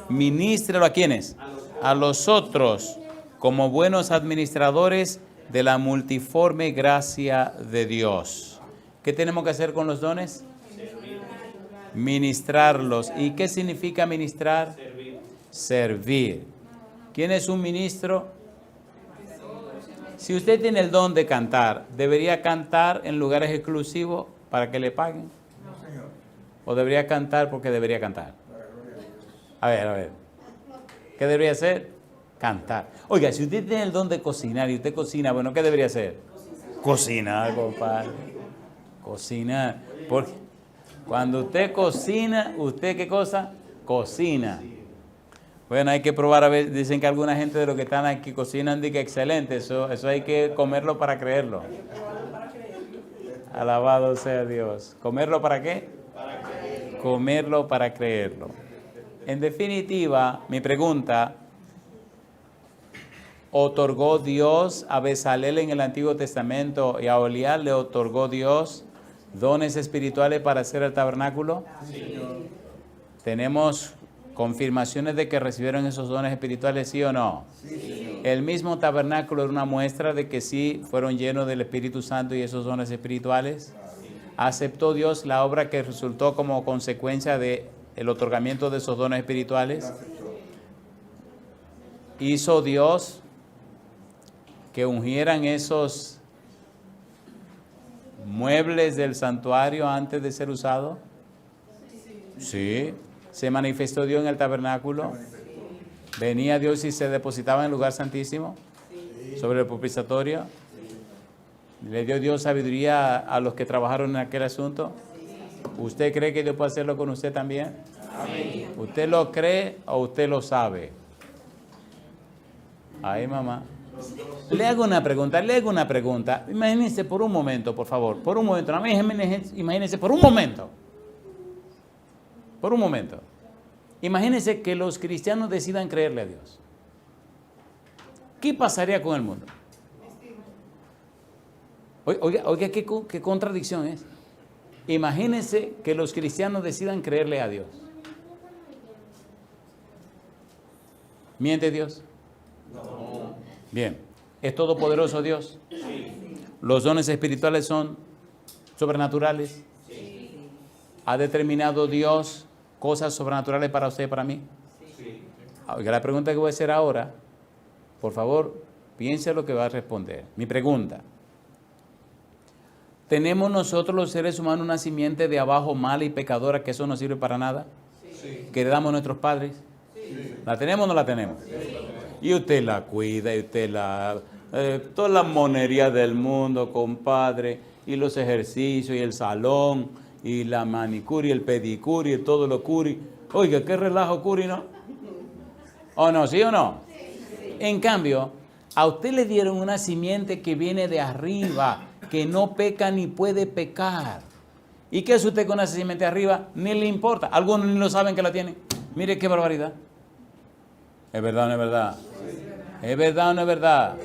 Ministrelo. ¿A quiénes? A los otros, como buenos administradores de la multiforme gracia de Dios. ¿Qué tenemos que hacer con los dones? Ministrarlos. ¿Y qué significa ministrar? Servir. ¿Quién es un ministro? Si usted tiene el don de cantar, ¿debería cantar en lugares exclusivos para que le paguen? No, señor. ¿O debería cantar porque debería cantar? A ver. ¿Qué debería hacer? Cantar. Oiga, si usted tiene el don de cocinar y usted cocina, bueno, ¿qué debería hacer? Cocinar, compadre. Cocinar. Porque cuando usted cocina, ¿usted qué cosa? Cocina. Bueno, hay que probar a ver, dicen que alguna gente de los que están aquí cocinan, dice que excelente, eso hay que comerlo para creerlo. Alabado sea Dios. ¿Comerlo para qué? Para creerlo. Comerlo para creerlo. En definitiva, mi pregunta, ¿otorgó Dios a Bezalel en el Antiguo Testamento y a Oliab le otorgó Dios dones espirituales para hacer el tabernáculo? Sí. ¿Tenemos confirmaciones de que recibieron esos dones espirituales, sí o no? Sí. El mismo tabernáculo es una muestra de que sí fueron llenos del Espíritu Santo y esos dones espirituales. Sí. ¿Aceptó Dios la obra que resultó como consecuencia de el otorgamiento de esos dones espirituales? ¿Hizo Dios que ungieran esos muebles del santuario antes de ser usados? Sí. ¿Se manifestó Dios en el tabernáculo? ¿Venía Dios y se depositaba en el lugar santísimo? ¿Sobre el propiciatorio? ¿Le dio Dios sabiduría a los que trabajaron en aquel asunto? ¿Usted cree que Dios puede hacerlo con usted también? Amén. ¿Usted lo cree o usted lo sabe? Ay, mamá. Le hago una pregunta. Imagínense por un momento, por favor. Por un momento. Imagínense por un momento. Por un momento. Imagínense que los cristianos decidan creerle a Dios. ¿Qué pasaría con el mundo? Oiga, qué contradicción es. Imagínense que los cristianos decidan creerle a Dios. ¿Miente Dios? No. Bien. ¿Es todopoderoso Dios? Sí. ¿Los dones espirituales son sobrenaturales? Sí. ¿Ha determinado Dios cosas sobrenaturales para usted y para mí? Sí. Oiga, la pregunta que voy a hacer ahora, Por favor, piense lo que va a responder. Mi pregunta. ¿Tenemos nosotros los seres humanos una simiente de abajo mala y pecadora que eso no sirve para nada? Sí. ¿Que le damos a nuestros padres? Sí. ¿La tenemos o no la tenemos? Y usted la cuida, y usted toda la monería del mundo, compadre, y los ejercicios, y el salón, y la manicure, y el pedicure, y todo lo curi. Oiga, qué relajo curi, ¿no? ¿O no? ¿Sí o no? En cambio, a usted le dieron una simiente que viene de arriba, que no peca ni puede pecar. ¿Y qué hace usted con esa simiente arriba? Ni le importa. Algunos ni lo saben que la tienen. Mire qué barbaridad. ¿Es verdad o no es verdad? ¿Es verdad o no es verdad?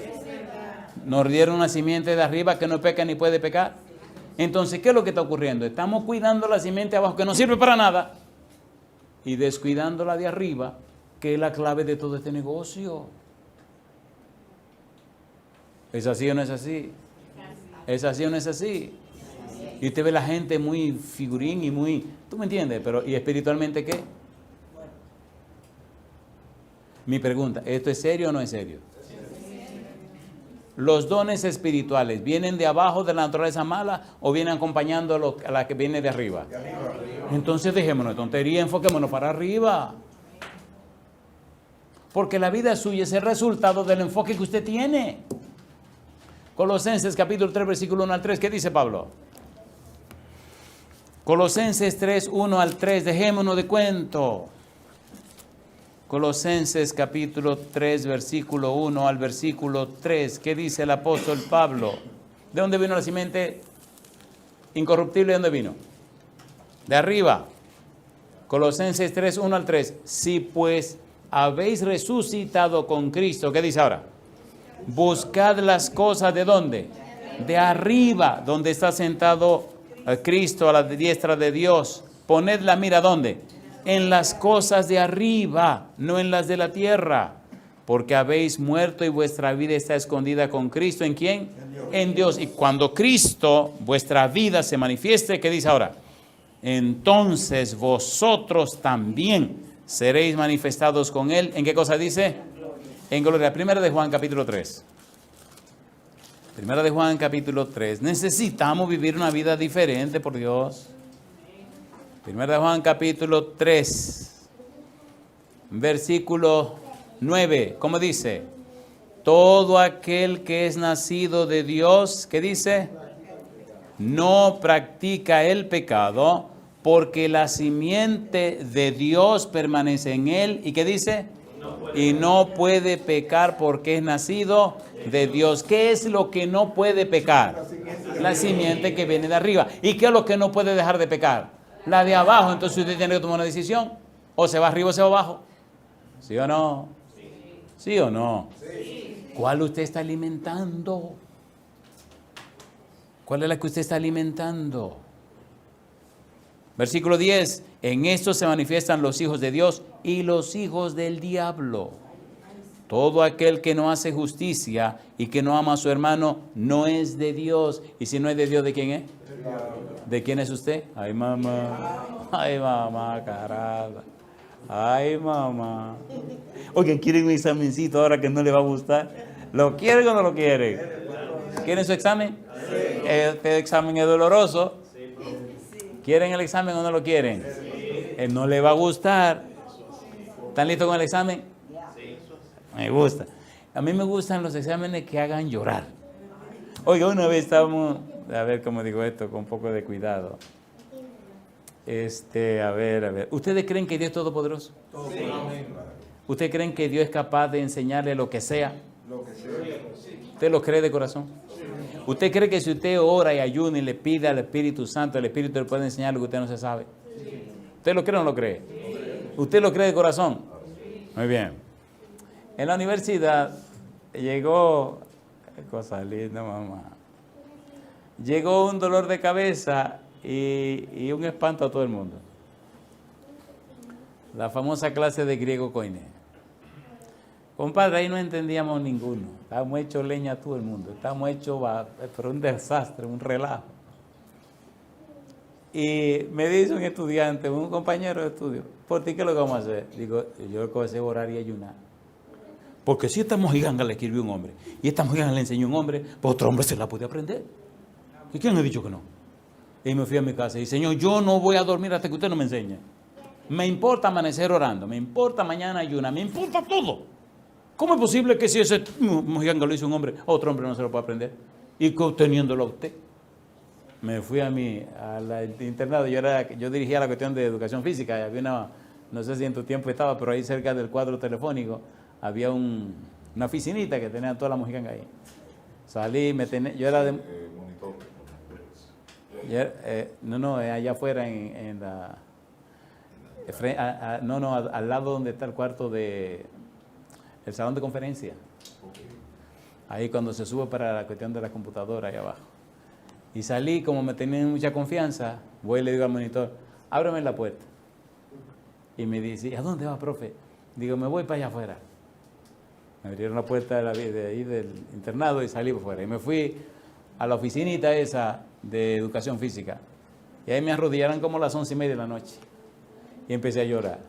Nos dieron una simiente de arriba que no peca ni puede pecar. Entonces, ¿qué es lo que está ocurriendo? Estamos cuidando la simiente de abajo que no sirve para nada y descuidando la de arriba, que es la clave de todo este negocio. ¿Es así o no es así? ¿Es así o no es así? Y usted ve la gente muy figurín y muy... ¿Tú me entiendes? Pero ¿y espiritualmente qué? Mi pregunta, ¿esto es serio o no es serio? ¿Los dones espirituales vienen de abajo de la naturaleza mala o vienen acompañando a la que viene de arriba? Entonces dejémonos de tontería, enfoquémonos para arriba. Porque la vida suya es el resultado del enfoque que usted tiene. Colosenses capítulo 3, versículo 1 al 3, ¿qué dice Pablo? Colosenses 3, 1 al 3, dejémonos de cuento. Colosenses capítulo 3, versículo 1 al versículo 3, ¿qué dice el apóstol Pablo? ¿De dónde vino la simiente incorruptible? ¿De dónde vino? De arriba. Colosenses 3, 1 al 3. Si pues habéis resucitado con Cristo, ¿qué dice ahora? Buscad las cosas ¿de dónde? De arriba, donde está sentado Cristo a la diestra de Dios. Poned la mira ¿dónde? En las cosas de arriba, no en las de la tierra. Porque habéis muerto y vuestra vida está escondida con Cristo. ¿En quién? En Dios. Y cuando Cristo, vuestra vida, se manifieste, ¿qué dice ahora? Entonces vosotros también seréis manifestados con Él. ¿En qué cosa dice? En gloria. Primera de Juan capítulo 3. Primera de Juan capítulo 3. Necesitamos vivir una vida diferente, por Dios. Primera de Juan capítulo 3. Versículo 9. ¿Cómo dice? Todo aquel que es nacido de Dios, ¿qué dice? No practica el pecado, porque la simiente de Dios permanece en él. ¿Y qué dice? Y no puede pecar porque es nacido de Dios. ¿Qué es lo que no puede pecar? La simiente que viene de arriba. ¿Y qué es lo que no puede dejar de pecar? La de abajo. Entonces usted tiene que tomar una decisión. O se va arriba o se va abajo. ¿Sí o no? ¿Sí o no? ¿Cuál usted está alimentando? ¿Cuál es la que usted está alimentando? Versículo 10. En esto se manifiestan los hijos de Dios y los hijos del diablo. Todo aquel que no hace justicia y que no ama a su hermano no es de Dios. Y si no es de Dios, ¿de quién es? ¿De quién es usted? Ay, mamá, caramba. Ay, mamá. Oye, ¿quieren un examencito ahora que no le va a gustar? ¿Lo quieren o no lo quieren? ¿Quieren su examen? Este examen es doloroso. ¿Quieren el examen o no lo quieren? No le va a gustar. ¿Están listos con el examen? Me gusta. A mí me gustan los exámenes que hagan llorar. Oiga, una vez estábamos, a ver cómo digo esto, con un poco de cuidado. A ver. ¿Ustedes creen que Dios es todopoderoso? ¿Ustedes creen que Dios es capaz de enseñarle lo que sea? ¿Usted lo cree de corazón? ¿Usted cree que si usted ora y ayuna y le pide al Espíritu Santo, el Espíritu le puede enseñar lo que usted no se sabe? ¿Usted lo cree o no lo cree? ¿Usted lo cree de corazón? Muy bien. En la universidad llegó, qué cosa linda, mamá. Llegó un dolor de cabeza y un espanto a todo el mundo. La famosa clase de griego koiné. Compadre, ahí no entendíamos ninguno. Estábamos hechos leña a todo el mundo. Estábamos hechos pero un desastre, un relajo. Y me dice un estudiante, un compañero de estudio, ¿por ti qué es lo que vamos a hacer? Digo, yo lo que voy a hacer es orar y ayunar. Porque si esta mojiganga le escribió un hombre y esta mojiganga le enseñó un hombre, pues otro hombre se la puede aprender. ¿Y quién ha dicho que no? Y me fui a mi casa y Señor, yo no voy a dormir hasta que usted no me enseñe. Me importa amanecer orando, me importa mañana ayunar, me importa todo. ¿Cómo es posible que si ese mojiganga lo hizo un hombre, otro hombre no se lo puede aprender? Y teniéndolo a usted. Me fui al internado, yo dirigía la cuestión de educación física, y había no sé si en tu tiempo estaba, pero ahí cerca del cuadro telefónico, había una oficinita que tenía toda la mojiganga ahí. Salí, yo era de... Monitor. allá afuera al lado donde está el cuarto el salón de conferencia. Ahí cuando se sube para la cuestión de la computadora ahí abajo. Y salí, como me tenían mucha confianza, voy y le digo al monitor, ábreme la puerta. Y me dice, ¿a dónde va, profe? Digo, me voy para allá afuera. Me abrieron la puerta de ahí del internado y salí por fuera. Y me fui a la oficinita esa de educación física. Y ahí me arrodillaron como las 11:30 de la noche. Y empecé a llorar.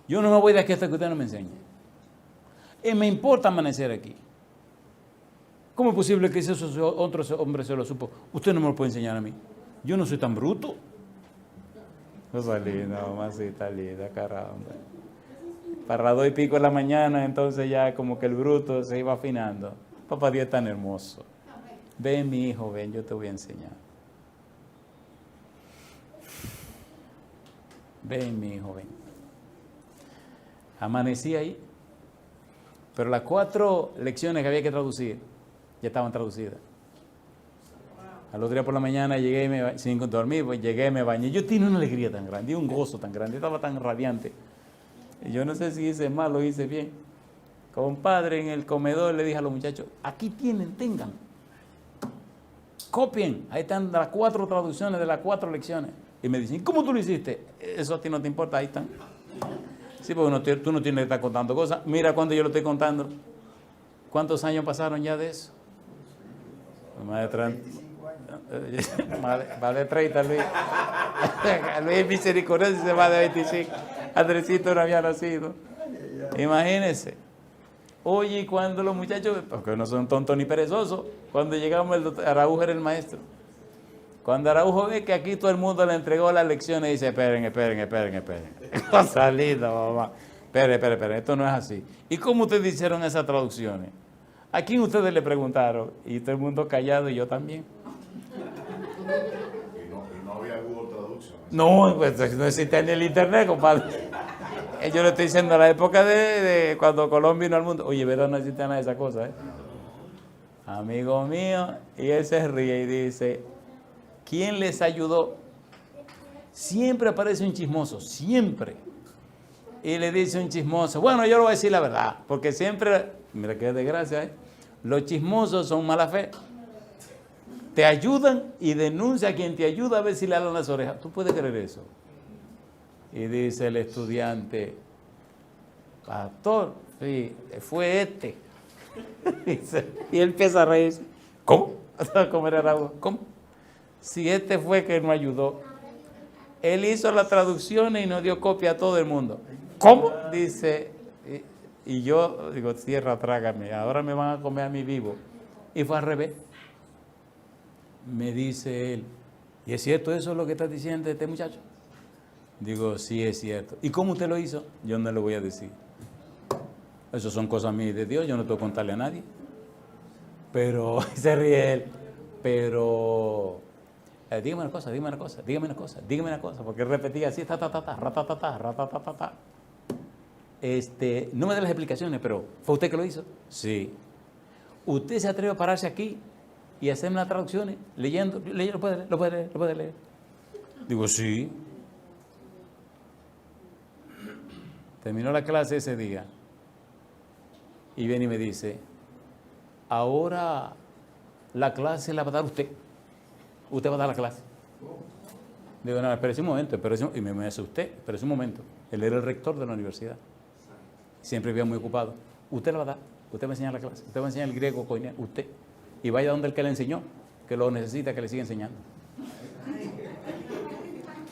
Yo no me voy de aquí hasta que usted no me enseñe. Y me importa amanecer aquí. ¿Cómo es posible que ese otro hombre se lo supo? Usted no me lo puede enseñar a mí. Yo no soy tan bruto. Cosa linda, mamacita linda, caramba. Para las 2:00 de la mañana, entonces ya como que el bruto se iba afinando. Papá Dios es tan hermoso. Ven, mi hijo, ven, yo te voy a enseñar. Ven, mi hijo, ven. Amanecí ahí, pero las 4 lecciones que había que traducir ya estaban traducidas. Al otro día por la mañana llegué, sin dormir, pues llegué, me bañé. Yo tenía una alegría tan grande, un gozo tan grande, estaba tan radiante. Y yo no sé si hice mal o hice bien. Compadre, en el comedor le dije a los muchachos, aquí tienen, tengan. Copien, ahí están las 4 traducciones de las 4 lecciones. Y me dicen, ¿cómo tú lo hiciste? Eso a ti no te importa, ahí están. Sí, porque tú no tienes que estar contando cosas. Mira cuando yo lo estoy contando. ¿Cuántos años pasaron ya de eso? Más de 30. Más de 30, Luis. Luis es misericordioso, dice más de 25. Andresito no había nacido. Imagínense. Oye, cuando los muchachos, porque no son tontos ni perezosos, cuando llegamos, el doctor Araujo era el maestro. Cuando Araujo ve que aquí todo el mundo le entregó las lecciones, dice, esperen. Cosa linda, mamá. Esperen, esto no es así. ¿Y cómo ustedes hicieron esas traducciones? ¿A quién ustedes le preguntaron? Y todo el mundo callado y yo también. Y no había Google Traduction. No, pues no existía ni el internet, compadre. Yo le estoy diciendo a la época de cuando Colón vino al mundo. Oye, ¿verdad? No existe nada de esa cosa, ¿eh? Amigo mío, y él se ríe y dice, ¿quién les ayudó? Siempre aparece un chismoso, siempre. Y le dice un chismoso, bueno, yo le voy a decir la verdad, porque siempre, mira qué desgracia, ¿eh? Los chismosos son mala fe. Te ayudan y denuncia a quien te ayuda a ver si le alan las orejas. ¿Tú puedes creer eso? Y dice el estudiante, pastor, sí, fue este. Y él empieza a reírse. ¿Cómo? ¿Cómo era Raúl? ¿Cómo? Si este fue que nos ayudó. Él hizo la traducción y nos dio copia a todo el mundo. ¿Cómo? Dice, y yo digo, tierra, trágame, ahora me van a comer a mí vivo. Y fue al revés. Me dice él, ¿y es cierto eso lo que estás diciendo de este muchacho? Digo, sí, es cierto. ¿Y cómo usted lo hizo? Yo no le voy a decir. Eso son cosas mías de Dios, yo no tengo que contarle a nadie. Pero, se ríe él, pero, dígame una cosa, porque él repetía así, ratatata. No me dé las explicaciones, pero, ¿fue usted que lo hizo? Sí. ¿Usted se atreve a pararse aquí y hacerme las traducciones, leyendo, lo puede leer? Digo, sí. Terminó la clase ese día y viene y me dice, ahora la clase la va a dar usted. Usted va a dar la clase. Digo, no, espérese un momento. Y me dice usted, espérese un momento. Él era el rector de la universidad. Siempre vivía muy ocupado. Usted la va a dar. Usted va a enseñar la clase. Usted va a enseñar el griego, coña, usted. Y vaya donde el que le enseñó, que lo necesita, que le siga enseñando.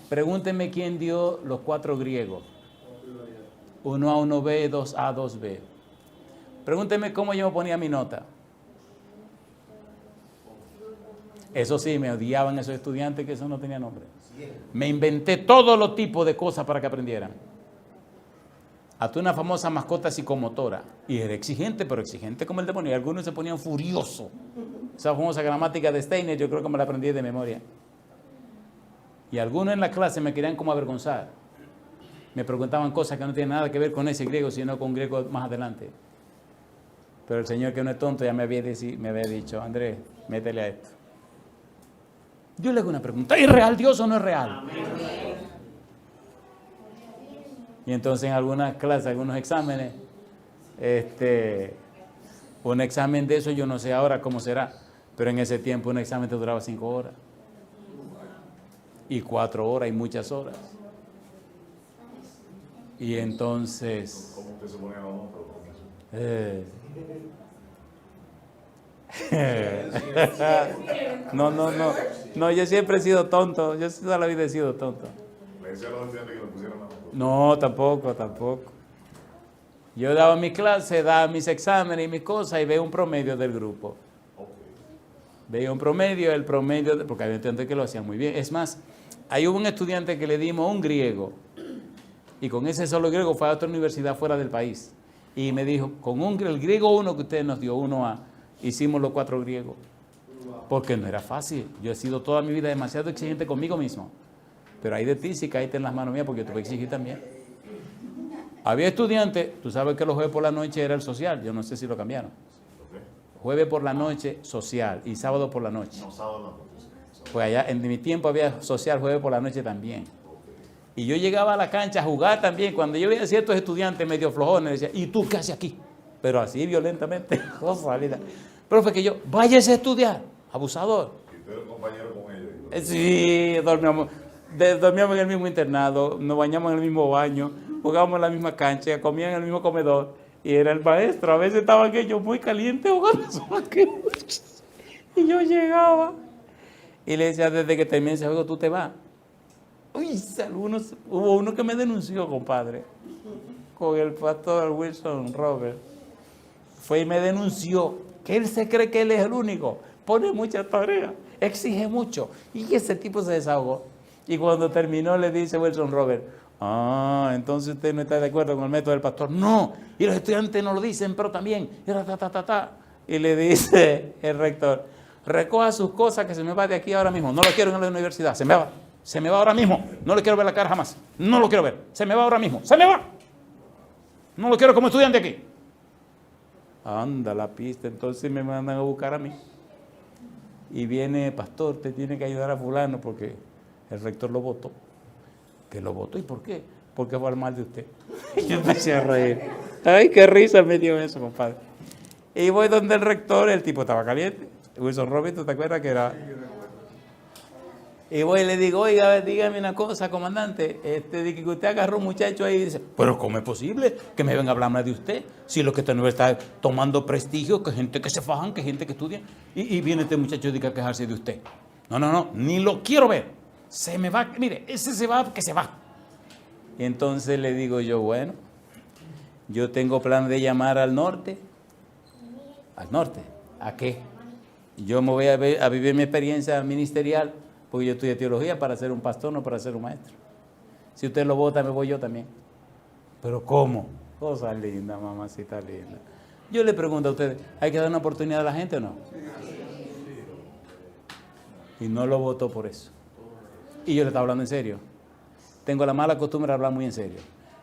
Pregúntenme quién dio los 4 griegos. 1A, 1B, 2A, 2B. Pregúnteme cómo yo me ponía mi nota. Eso sí, me odiaban esos estudiantes que eso no tenía nombre. Me inventé todos los tipos de cosas para que aprendieran. Hasta una famosa mascota psicomotora. Y era exigente, pero exigente como el demonio. Y algunos se ponían furiosos. Esa famosa gramática de Steiner, yo creo que me la aprendí de memoria. Y algunos en la clase me querían como avergonzar. Me preguntaban cosas que no tienen nada que ver con ese griego, sino con griego más adelante. Pero el Señor, que no es tonto, ya me había dicho, Andrés, métele a esto. Yo le hago una pregunta, ¿es real Dios o no es real? Y entonces en algunas clases, algunos exámenes, un examen de eso, yo no sé ahora cómo será, pero en ese tiempo un examen te duraba 5 horas. Y 4 horas y muchas horas. Y entonces... ¿Cómo usted se pone a la nota? No, yo siempre he sido tonto, yo toda la vida he sido tonto. Le decía a los estudiantes que le pusieran la nota. No, tampoco. Yo daba mis clases, daba mis exámenes y mis cosas y veía un promedio del grupo. Veía un promedio, porque había estudiantes que lo hacían muy bien. Es más, ahí hubo un estudiante que le dimos un griego y con ese solo griego fue a otra universidad fuera del país. Y me dijo, con el griego 1 que usted nos dio, 1A, hicimos los 4 griegos. Porque no era fácil. Yo he sido toda mi vida demasiado exigente conmigo mismo. Pero hay de ti si caíste en las manos mías porque yo te voy a exigir también. Había estudiantes, tú sabes que los jueves por la noche era el social, yo no sé si lo cambiaron. Jueves por la noche social y sábado por la noche. No, sábado no. Pues allá en mi tiempo había social jueves por la noche también. Y yo llegaba a la cancha a jugar también. Cuando yo veía a ciertos estudiantes medio flojones, decía, ¿y tú qué haces aquí? Pero así violentamente. Profe, que yo, váyase a estudiar, abusador. Y usted era compañero con ellos. Sí, dormíamos en el mismo internado, nos bañamos en el mismo baño, jugábamos en la misma cancha, comían en el mismo comedor. Y era el maestro. A veces estaban ellos muy calientes jugando. Y yo llegaba y le decía, desde que termine ese juego, tú te vas. Uy, hubo uno que me denunció, compadre, con el pastor Wilson Robert. Fue y me denunció, que él se cree que él es el único. Pone muchas tareas, exige mucho. Y ese tipo se desahogó. Y cuando terminó le dice Wilson Robert, entonces usted no está de acuerdo con el método del pastor. No, y los estudiantes no lo dicen, pero también. Y le dice el rector, recoja sus cosas que se me va de aquí ahora mismo. No lo quiero en la universidad, se me va ahora mismo. No le quiero ver la cara jamás. No lo quiero ver, se me va ahora mismo. Se me va. No lo quiero como estudiante aquí. Anda la pista, entonces me mandan a buscar a mí. Y viene, pastor, te tiene que ayudar a fulano porque el rector lo votó. ¿Que lo votó? ¿Y por qué? Porque fue al mal de usted. Y yo empecé a reír. Ay, qué risa me dio eso, compadre. Y voy donde el rector, el tipo estaba caliente. Wilson Robert, ¿tú te acuerdas que era? Y voy y le digo, oiga, dígame una cosa, comandante, de que usted agarró un muchacho ahí y dice, pero ¿cómo es posible que me venga a hablarme de usted? Si lo que esta universidad está tomando prestigio, que gente que se fajan, que gente que estudia, y viene este muchacho a quejarse de usted. No, ni lo quiero ver. Se me va, mire, ese se va, que se va. Y entonces le digo yo, bueno, yo tengo plan de llamar al norte. ¿Al norte? ¿A qué? Yo me voy a vivir mi experiencia ministerial, porque yo estudié teología para ser un pastor, no para ser un maestro. Si usted lo vota, me voy yo también. ¿Pero cómo? Cosa linda, mamacita linda. Yo le pregunto a ustedes, ¿hay que dar una oportunidad a la gente o no? Y no lo votó por eso. Y yo le estaba hablando en serio. Tengo la mala costumbre de hablar muy en serio.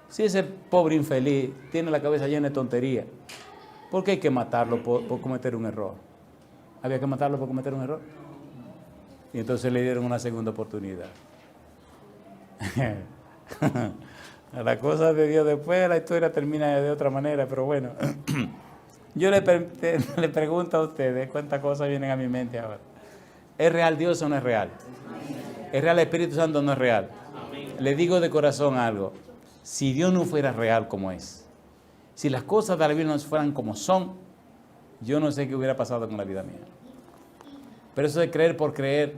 Si ese pobre infeliz tiene la cabeza llena de tontería, ¿por qué hay que matarlo por cometer un error? ¿Había que matarlo por cometer un error? Y entonces le dieron una segunda oportunidad. La cosa de Dios, después la historia termina de otra manera, pero bueno. Yo le pregunto a ustedes cuántas cosas vienen a mi mente ahora. ¿Es real Dios o no es real? ¿Es real el Espíritu Santo o no es real? Le digo de corazón algo. Si Dios no fuera real como es, si las cosas de la Biblia no fueran como son, yo no sé qué hubiera pasado con la vida mía. Pero eso de creer por creer,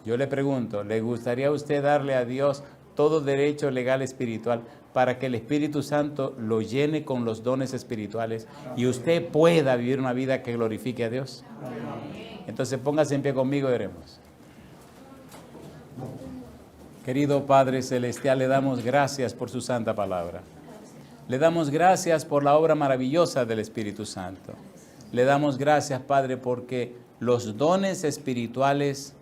Yo le pregunto, ¿le gustaría a usted darle a Dios todo derecho legal espiritual para que el Espíritu Santo lo llene con los dones espirituales y usted pueda vivir una vida que glorifique a Dios. Entonces póngase en pie conmigo y oremos. Querido Padre Celestial, le damos gracias por su santa palabra. Le damos gracias por la obra maravillosa del Espíritu Santo. Le damos gracias, Padre, porque los dones espirituales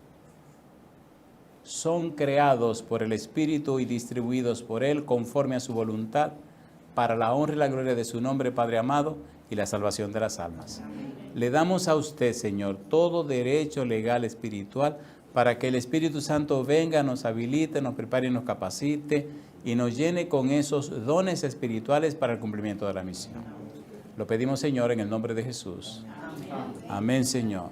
son creados por el Espíritu y distribuidos por Él conforme a su voluntad para la honra y la gloria de su nombre, Padre amado, y la salvación de las almas. Le damos a usted, Señor, todo derecho legal espiritual para que el Espíritu Santo venga, nos habilite, nos prepare y nos capacite y nos llene con esos dones espirituales para el cumplimiento de la misión. Lo pedimos, Señor, en el nombre de Jesús. Amén, Señor.